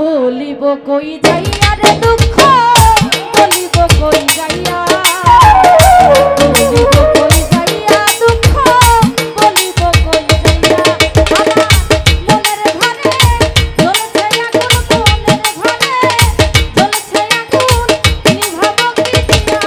বলিব কই যাইয়া রে দুঃখ বলিব কই যাইয়া বলিব কই যাইয়া দুঃখ বলিব কই যাইয়া আমার মনের ঘরে জ্বলছে আগুন মনের ঘরে জ্বলছে আগুন নিভাবো কি দিয়া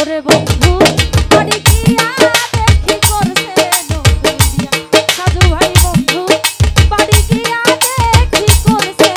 রে বন্ধু বাড়ি গিয়া দেখি করছে নতুন আমার বন্ধু বাড়ি গিয়া দেখি করছে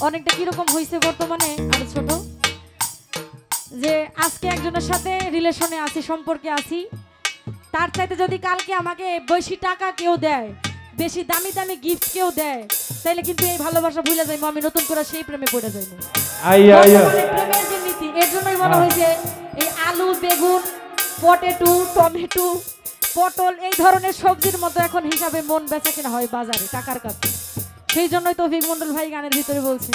অনেকটা কিরকম হয়েছে বর্তমানে আর ছোট যে আজকে একজনের সাথে রিলেশনে আছি সম্পর্কে আছি তার চাইতে যদি কালকে আমাকে বেশি টাকা কেউ দেয় বেশি দামি দামি গিফট কেউ দেয় তাহলে কিন্তু এই ভালোবাসা ভুলে যাইবো আমি নতুন করে সেই প্রেমে পড়ে যাইবো প্রেমের যে নীতি এর জন্যই মনে হয়েছে এই আলু বেগুন পটেটো টমেটো পটল এই ধরনের সবজির মতো এখন হিসাবে মন বেচা কিনা হয় বাজারে টাকার কাছে সেই জন্যই তৌফিক মন্ডল ভাই গানের ভিতরে বলছে,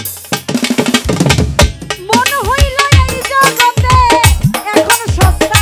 মন হইল এই জগতে এখন সস্তা